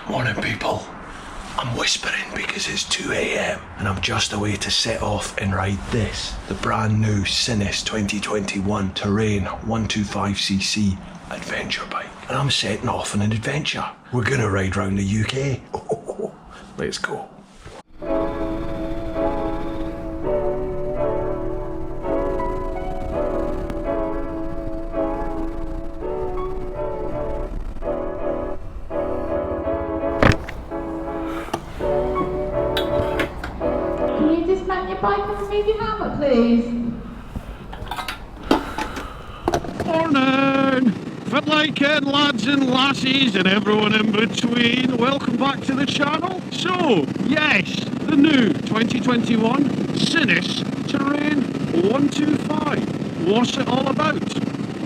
Morning, people. I'm whispering because it's 2 AM and I'm just away to set off and ride this, the brand new Sinnis 2021 Terrain 125cc adventure bike. And I'm setting off on an adventure. We're gonna ride round the UK. Let's go. Bike and remove your helmet, please. Morning! Fit like it, lads and lassies and everyone in between. Welcome back to the channel. So, yes, the new 2021 Sinnis Terrain 125. What's it all about?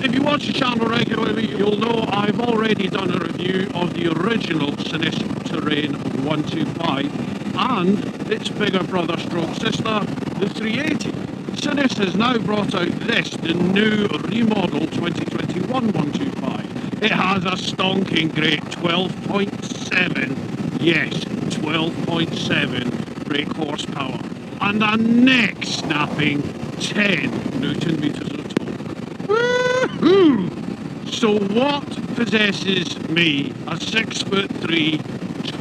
If you watch the channel regularly, you'll know I've already done a review of the original Sinnis Terrain 125 and its bigger brother stroke sister, the 380. Sinnis has now brought out this, the new remodel 2021 125. It has a stonking great 12.7, yes, 12.7 brake horsepower and a neck snapping 10 Newton meters of torque. Woohoo! So what possesses me, a 6'3",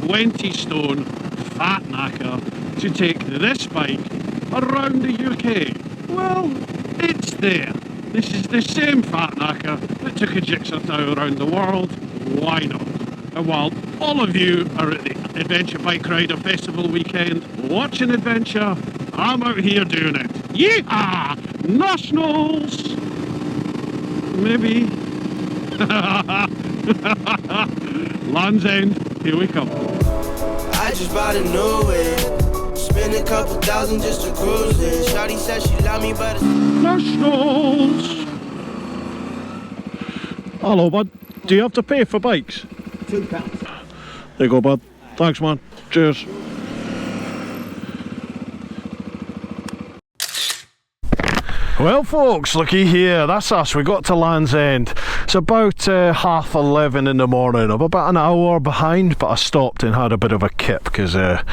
20 stone fat knacker, to take this bike around the UK? Well, it's there. This is the same fat knacker that took a jigsaw tower around the world. Why not? And while all of you are at the Adventure Bike Rider Festival weekend watching adventure, I'm out here doing it. Yeehaw! Nationals! Maybe. Land's End, here we come. I just bought a new whip. Spend a couple thousand just to cruise it. Shawty said she love me, but Nationals! Hello, bud. Do you have to pay for bikes? £2. There you go, bud. Thanks, man. Cheers. Well, folks, looky here. That's us. We got to Land's End. It's about 11:30 in the morning. I'm about an hour behind, but I stopped and had a bit of a kip because I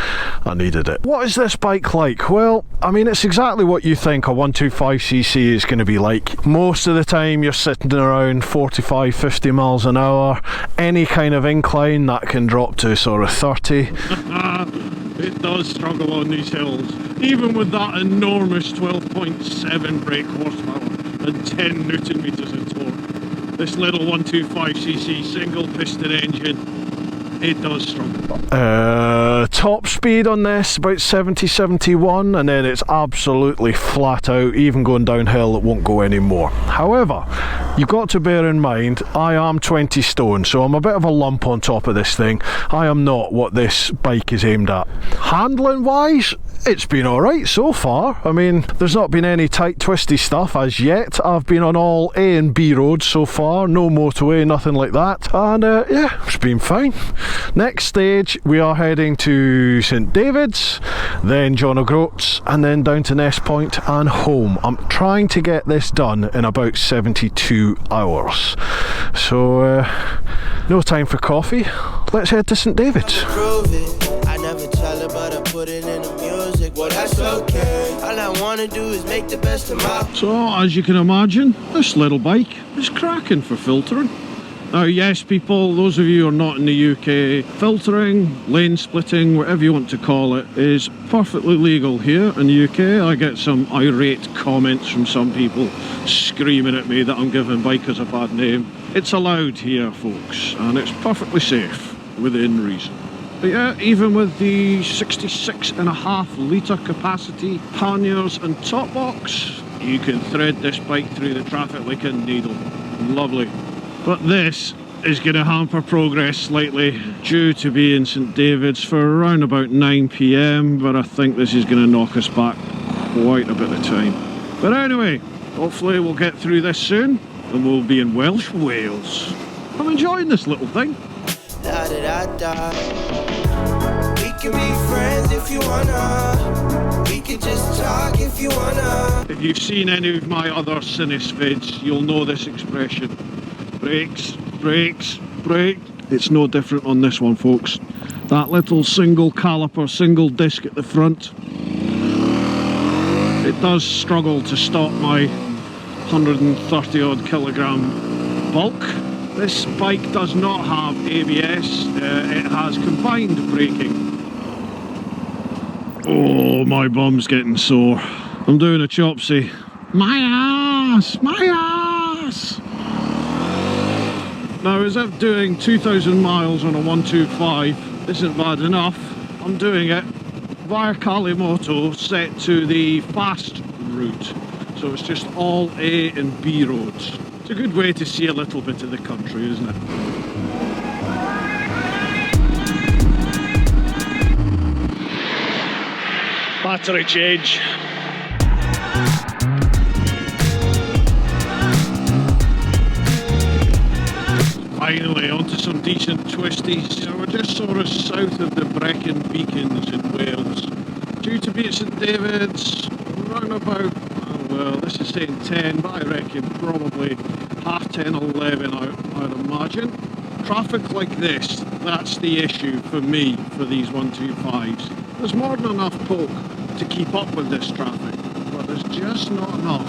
needed it. What is this bike like? Well, I mean, it's exactly what you think a 125cc is going to be like. Most of the time you're sitting around 45-50 miles an hour. Any kind of incline that can drop to sort of 30. It does struggle on these hills, even with that enormous 12.7 brake horsepower and 10 Newton meters of torque. This little 125cc single piston engine, it does struggle. Top speed on this about 70-71, and then it's absolutely flat out. Even going downhill it won't go anymore. However, you've got to bear in mind I am 20 stone, so I'm a bit of a lump on top of this thing. I am not what this bike is aimed at. Handling wise, it's been alright so far. I mean, there's not been any tight twisty stuff as yet. I've been on all A and B roads so far, no motorway, nothing like that, and yeah, it's been fine. Next stage we are heading to St David's, then John O'Groats, and then down to Nest Point and home. I'm trying to get this done in about 72 hours, so no time for coffee. Let's head to St David's. I never tell her, but I put it in the music. Well, that's okay. All I wanna do is make the best of my. So, as you can imagine, this little bike is cracking for filtering. Now, yes, people, those of you who are not in the UK, filtering, lane splitting, whatever you want to call it, is perfectly legal here in the UK. I get some irate comments from some people screaming at me that I'm giving bikers a bad name. It's allowed here, folks, and it's perfectly safe, within reason. But yeah, even with the 66.5 litre capacity panniers and top box, you can thread this bike through the traffic like a needle. Lovely. But this is going to hamper progress slightly, due to be in St David's for around about 9 PM, but I think this is going to knock us back quite a bit of time. But anyway, hopefully we'll get through this soon and we'll be in Welsh Wales. I'm enjoying this little thing. Da, da, da, da. We can be friends if you wanna. We can just talk if you wanna. If you've seen any of my other Sinnis vids, you'll know this expression. Brakes, brakes, brake. It's no different on this one, folks. That little single caliper, single disc at the front, it does struggle to stop my 130 odd kilogram bulk. This bike does not have ABS, it has combined braking. Oh, my bum's getting sore. I'm doing a chopsy. My ass! My ass! Now, as if doing 2,000 miles on a 125 isn't bad enough, I'm doing it via Kalimoto, set to the fast route. So it's just all A and B roads. It's a good way to see a little bit of the country, isn't it? Battery change. Finally, onto some decent twisties. We're just sort of south of the Brecon Beacons in Wales. Due to be at St David's, around about, oh, well, this is saying 10, but I reckon probably half 10, 11, I'd imagine. Traffic like this, that's the issue for me for these 125s. There's more than enough poke to keep up with this traffic, but there's just not enough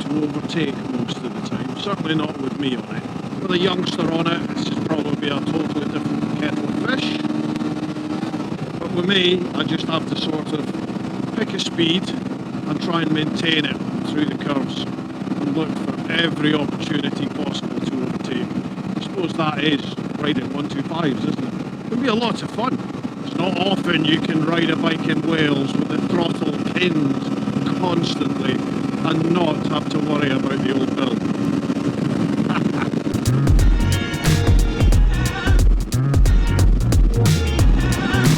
to overtake most of the time. Certainly not with me on it. With a youngster on it, this is probably a totally different kettle of fish. But with me, I just have to sort of pick a speed and try and maintain it through the curves and look for every opportunity possible to overtake. I suppose that is riding 125s, isn't it? It can be a lot of fun. It's not often you can ride a bike in Wales with the throttle pinned constantly and not have to worry about the old bill.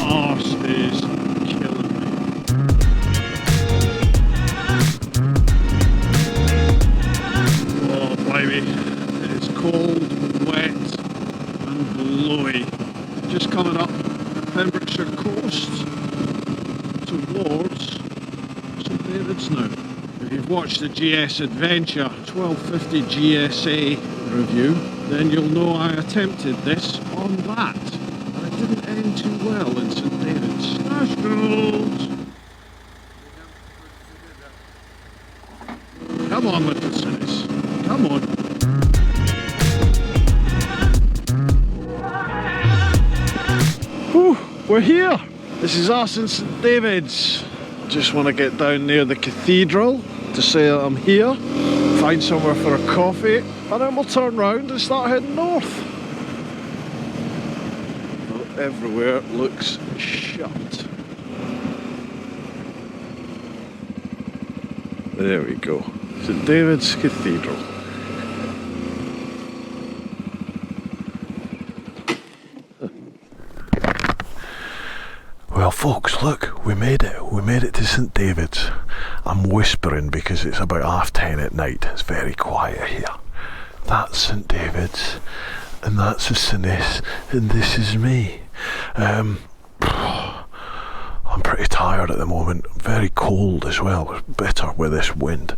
Arse is killing me. Oh, blimey. It's cold, wet and blowy. Just coming up the Pembrokeshire coast towards St David's now. If you've watched the GS Adventure 1250 GSA review, then you'll know I attempted this on that. And it didn't end too well in St David's. Nationals! Come on, little Sinnis. Come on. Whew, we're here. This is us in St David's. Just want to get down near the cathedral to say that I'm here, find somewhere for a coffee, and then we'll turn round and start heading north. Well, everywhere looks shut. There we go. St David's Cathedral. Well, folks, look, we made it. We made it to St David's. I'm whispering because it's about 10:30 at night. It's very quiet here. That's St David's, and that's a Sinnis, and this is me. I'm pretty tired at the moment. Very cold as well. It's bitter with this wind.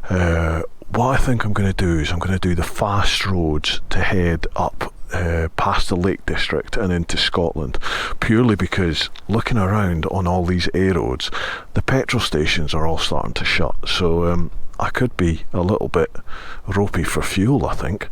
What I think I'm going to do is I'm going to do the fast roads to head up past the Lake District and into Scotland, purely because looking around on all these A roads, the petrol stations are all starting to shut, so I could be a little bit ropey for fuel, I think.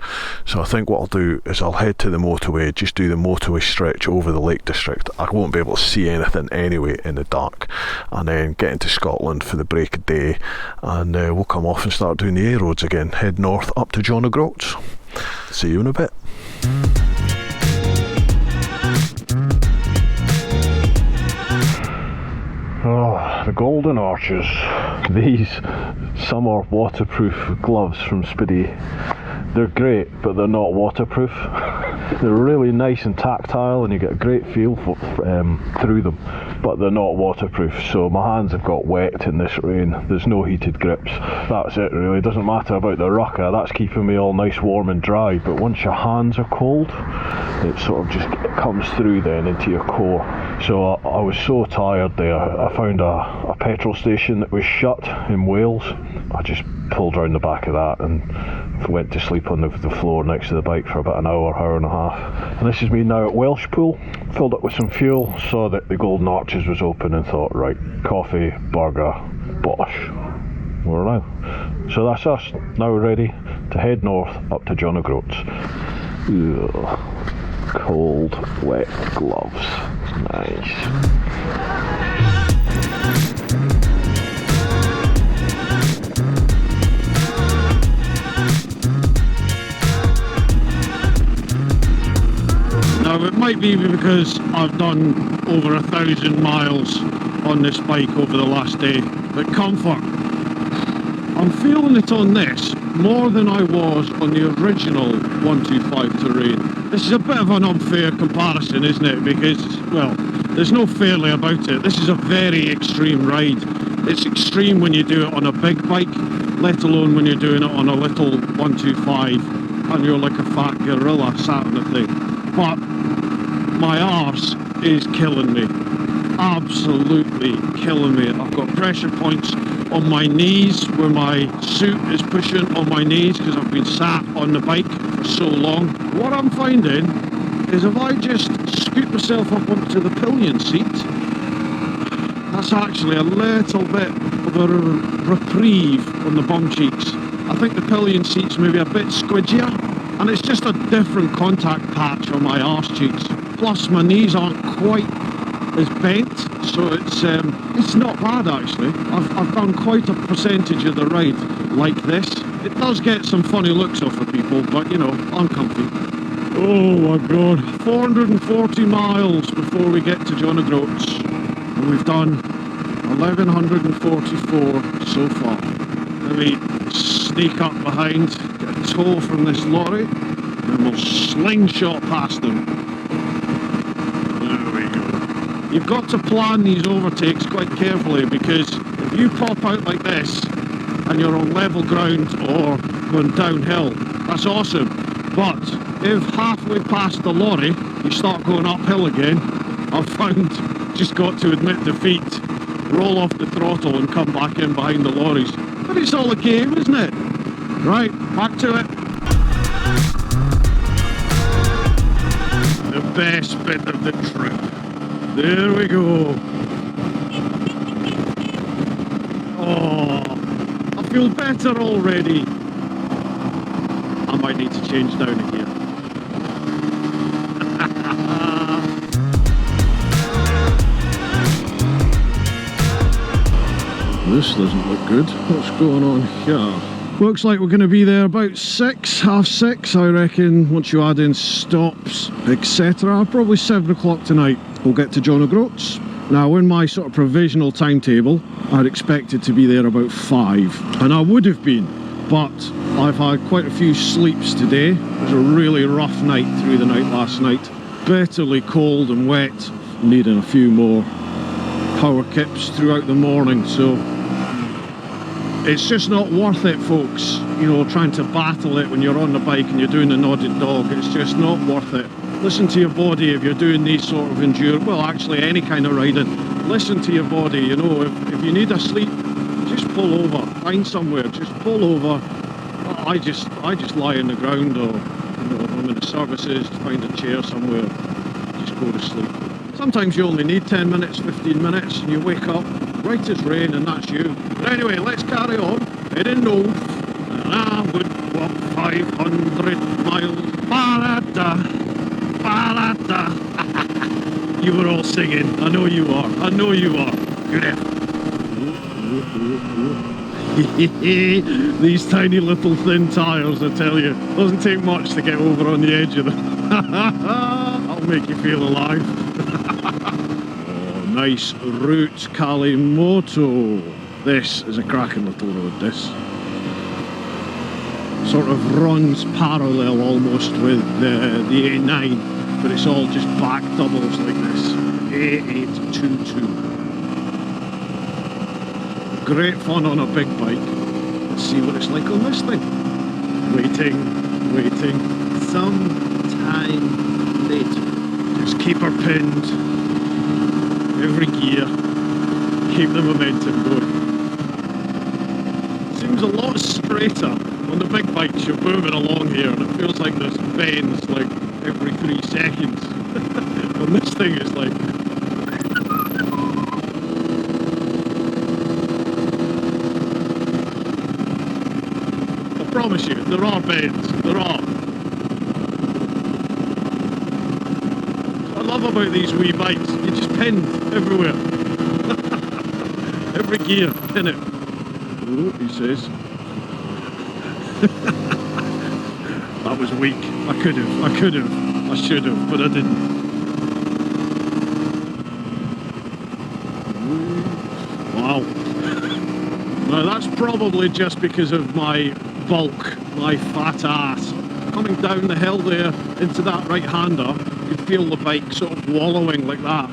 So I think what I'll do is I'll head to the motorway, just do the motorway stretch over the Lake District. I won't be able to see anything anyway in the dark, and then get into Scotland for the break of day, and we'll come off and start doing the A roads again, head north up to John O'Groats. See you in a bit. Oh, the golden arches. These summer waterproof gloves from Spidey. They're great, but they're not waterproof. They're really nice and tactile and you get a great feel for, through them, but they're not waterproof, so my hands have got wet in this rain. There's no heated grips. That's it really. It doesn't matter about the rucker, that's keeping me all nice warm and dry, but once your hands are cold, it sort of just comes through then into your core. So I was so tired there. I found a petrol station that was shut in Wales. I just pulled round the back of that and went to sleep on the floor next to the bike for about an hour and a half. And this is me now at Welshpool, filled up with some fuel, saw that the Golden Arches was open and thought, right, coffee, burger, bosh, we're around. So that's us, now we're ready to head north up to John O'Groats. Ugh, cold, wet gloves, nice. Now it might be because I've done over 1,000 miles on this bike over the last day, but comfort, I'm feeling it on this more than I was on the original 125 Terrain. This is a bit of an unfair comparison, isn't it? Because, well, there's no fairly about it. This is a very extreme ride. It's extreme when you do it on a big bike, let alone when you're doing it on a little 125 and you're like a fat gorilla sat on the thing. But my arse is killing me, absolutely killing me. I've got pressure points on my knees where my suit is pushing on my knees because I've been sat on the bike for so long. What I'm finding is if I just scoot myself up onto the pillion seat, that's actually a little bit of a reprieve on the bum cheeks. I think the pillion seat's maybe a bit squidgier, and it's just a different contact patch on my arse cheeks. Plus my knees aren't quite as bent, so it's not bad actually. I've done quite a percentage of the ride like this. It does get some funny looks off of people, but you know, I'm comfy. Oh my god, 440 miles before we get to John O'Groats, and we've done 1144 so far. Let me sneak up behind, get a tow from this lorry, and we'll slingshot past them. There we go. You've got to plan these overtakes quite carefully, because if you pop out like this and you're on level ground or going downhill, that's awesome. But if halfway past the lorry you start going uphill again, I've found just got to admit defeat, roll off the throttle and come back in behind the lorries. But it's all a game, isn't it? Right, back to it. The best bit of the trip. There we go. Oh, I feel better already. I might need to change down a gear. This doesn't look good. What's going on here? Looks like we're going to be there about 6, half 6, I reckon, once you add in stops, etc. Probably 7 o'clock tonight we'll get to John O'Groats. Now, in my sort of provisional timetable, I'd expected to be there about 5, and I would have been, but I've had quite a few sleeps today. It was a really rough night through the night last night. Bitterly cold and wet, needing a few more power kips throughout the morning, so it's just not worth it, folks. You know, trying to battle it when you're on the bike and you're doing the nodded dog, it's just not worth it. Listen to your body if you're doing these sort of endurance, well, actually any kind of riding. Listen to your body, you know, if you need a sleep, just pull over, find somewhere, just pull over. I just lie on the ground, or, you know, if I'm in the services, find a chair somewhere, just go to sleep. Sometimes you only need 10 minutes, 15 minutes, and you wake up right as rain, and that's you. But anyway, let's carry on, heading north, and I would walk 500 miles. Ba-da-da, ba-da-da. You were all singing, I know you are, I know you are. Good effort. These tiny little thin tyres, I tell you, doesn't take much to get over on the edge of them. I'll make you feel alive. Oh, nice route, Kalimoto. This is a cracking little road, this. Sort of runs parallel almost with the A9, but it's all just back doubles like this. A822. Great fun on a big bike. Let's see what it's like on this thing. Waiting. Some time later. Just keep her pinned. Every gear. Keep the momentum going. seems a lot straighter. On the big bikes you're moving along here and it feels like there's bends like every 3 seconds. On this thing it's like... I promise you, there are bends, there are. What I love about these wee bikes, you just pin everywhere. Every gear, pin it. Oh, he says. That was weak. I could have, I should have, but I didn't. Wow. Now that's probably just because of my bulk, my fat ass. Coming down the hill there into that right-hander, you could feel the bike sort of wallowing like that,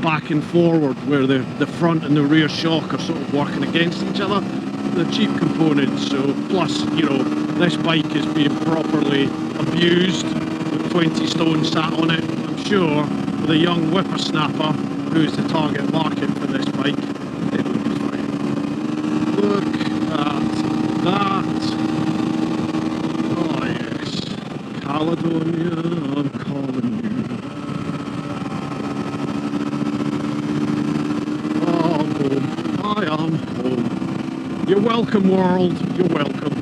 back and forward, where the front and the rear shock are sort of working against each other. The cheap components, so plus, you know, this bike is being properly abused with 20 stone sat on it. I'm sure with a young whippersnapper who's the target market for this bike, it would be fine. Look at that. Oh yes, Caledonia, I'm calling you. Oh, I'm home. I am home. You're welcome, world. You're welcome.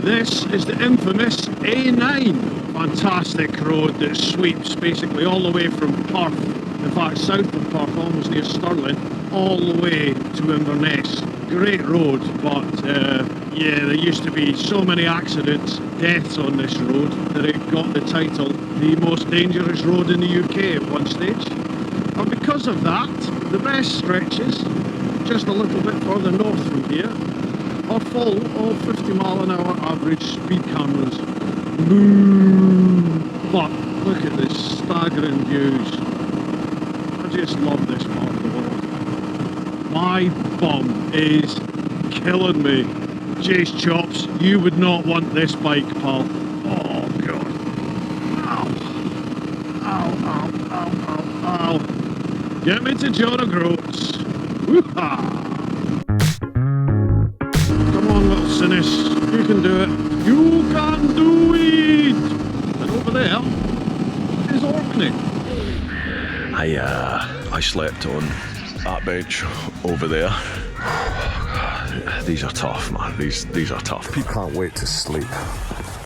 This is the infamous A9. Fantastic road that sweeps basically all the way from Perth, in fact south of Perth, almost near Stirling, all the way to Inverness. Great road, but yeah, there used to be so many accidents, deaths on this road, that it got the title the most dangerous road in the UK at one stage. And because of that, the best stretches, just a little bit further north from here, are full of 50-mile-an-hour average speed cameras. But look at this staggering views. I just love this part of the world. My bum is killing me. Jace Chops, you would not want this bike, pal. Oh god. Ow. Ow, ow, ow, ow, ow. Get me to John O'Groats. Woo-ha! Come on, little Sinnis. You can do it. You can do it! And over there is Orkney. I slept on that bench over there. These are tough, man. These are tough. People can't wait to sleep.